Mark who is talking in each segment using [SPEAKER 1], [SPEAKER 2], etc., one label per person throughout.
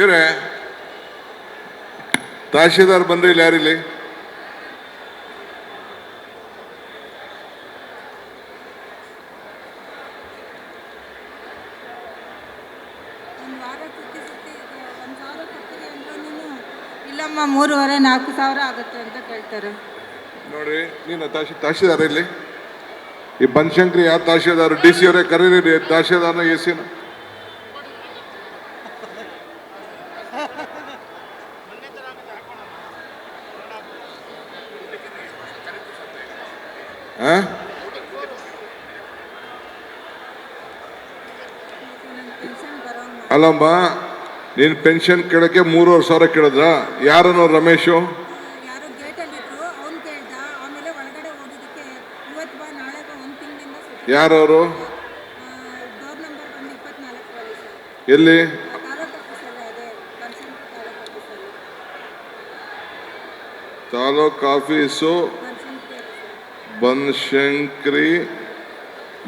[SPEAKER 1] ಇವ್ರೆ ತಹಶೀಲ್ದಾರ್ ಬಂದ್ರಿ ಇಲ್ಲಿ ಯಾರಿಲ್ಲಿ?
[SPEAKER 2] ಇಲ್ಲಮ್ಮ 3,500-4,000 ಆಗುತ್ತೆ ಅಂತ ಕೇಳ್ತಾರೆ.
[SPEAKER 1] ನೋಡ್ರಿ, ನೀನು ತಹಶೀಲ್ದಾರ್ ಇಲ್ಲಿ ಈ ಬನಶಂಕರಿ ಯಾವ ತಹಶೀಲ್ದಾರ್? ಡಿ ಸಿ ಅವರೇ ಕರೀರಿ ತಹಶೀಲ್ದಾರ್ನ, ಎ ಸಿನ. ಅಲ್ಲಮ್ಮ, ನೀನು ಪೆನ್ಷನ್ ಕೇಳಕ್ಕೆ 3,500 ಕೇಳಿದ್ರ? ಯಾರನ್ನೋ ರಮೇಶು
[SPEAKER 2] ಯಾರೋ ಗೇಟಲ್ಲಿ ಇದ್ರು, ಅವ್ನು ಕೇಳ್ದ. ಆಮೇಲೆ ಒಳಗಡೆ ಹೋಗಿದ್ದಕ್ಕೆ ಇವತ್ತು ಬಾ ನಾಳೆ ಬಾ, ಒಂದು ತಿಂಗಳಿಂದ
[SPEAKER 1] ಯಾರವರು?
[SPEAKER 2] ಡೋರ್ ನಂಬರ್ ಬಂದು 24 ಸರ್.
[SPEAKER 1] ಎಲ್ಲಿ?
[SPEAKER 2] ತಾಲೂಕು ಆಫೀಸಲ್ಲಿ, ಅದೇ ಬನಶಂಕರಿ ತಾಲೂಕು ಆಫೀಸಲ್ಲಿ.
[SPEAKER 1] ತಾಲೂಕ್ ಆಫೀಸು ಬನಶಂಕರಿ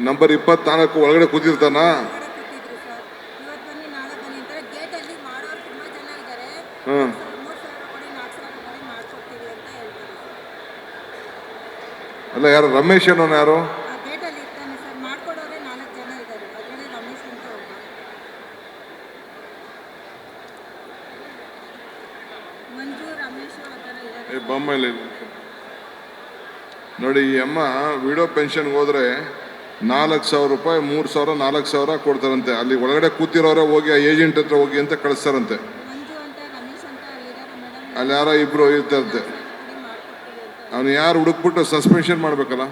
[SPEAKER 1] ನಂಬರ್ 24 ಒಳಗಡೆ ಕೂತಿರ್ತಾನ?
[SPEAKER 2] ಕೂತಿದ್ರು ಸರ್. ಇವತ್ತು ಬನ್ನಿ ನಾಳೆ ಬನ್ನಿ ಅಂತಾರೆ. ಗೇಟಲ್ಲಿ ಮಾಡೋರು ತುಂಬಾ ಜನ ಇದ್ದಾರೆ. 3,000 ಕೊಡಿ 4,000 ಕೊಡಿ ಮಾಡ್ಕೊಡ್ತೀವಿ ಅಂತ ಹೇಳ್ತಾರೆ.
[SPEAKER 1] ಅಲ್ಲ, ಯಾರು ರಮೇಶ್ ಅನ್ನೋನು ಯಾರು?
[SPEAKER 2] ಆ ಗೇಟಲ್ಲಿ ಇರ್ತಾನೆ ಸರ್. ಮಾಡ್ಕೊಡೋರೆ 4 ಜನ ಇದ್ದಾರೆ. ಅದರಲ್ಲಿ ರಮೇಶ್ ಅಂತ ಒಬ್ಬ. ಮಂಜು, ರಮೇಶ್ ಆ ಥರ ಇದ್ದಾರೆ.
[SPEAKER 1] ಬೊಮ್ಮಲ್ಲಿ ನೋಡಿ, ಈ ಅಮ್ಮ ವಿಡೋ ಪೆನ್ಷನ್ಗೆ ಹೋದ್ರೆ 4,000 ರೂಪಾಯಿ, 3,000, 4,000 ಕೊಡ್ತಾರಂತೆ. ಅಲ್ಲಿ ಒಳಗಡೆ ಕೂತಿರೋರೆ ಹೋಗಿ ಆ ಏಜೆಂಟ್ ಹತ್ರ ಹೋಗಿ ಅಂತ ಕಳಿಸ್ತಾರಂತೆ.
[SPEAKER 2] ಮಂಜು ಅಂತ ರಮೇಶ್ ಅಂತ ಅಲ್ಲಿದ್ದಾರೆ ಮೇಡಮ್.
[SPEAKER 1] ಅಲ್ಲಿ ಯಾರೋ ಇಬ್ರು ಇರ್ತಾರಂತೆ.
[SPEAKER 2] ಮಾಡ್ಕೊಡ್ತೀವಿ ಅಂತ.
[SPEAKER 1] ಅವ್ನು ಯಾರು ಹುಡುಕ್ಬಿಟ್ಟು ಸಸ್ಪೆನ್ಷನ್ ಮಾಡ್ಬೇಕಲ್ಲ.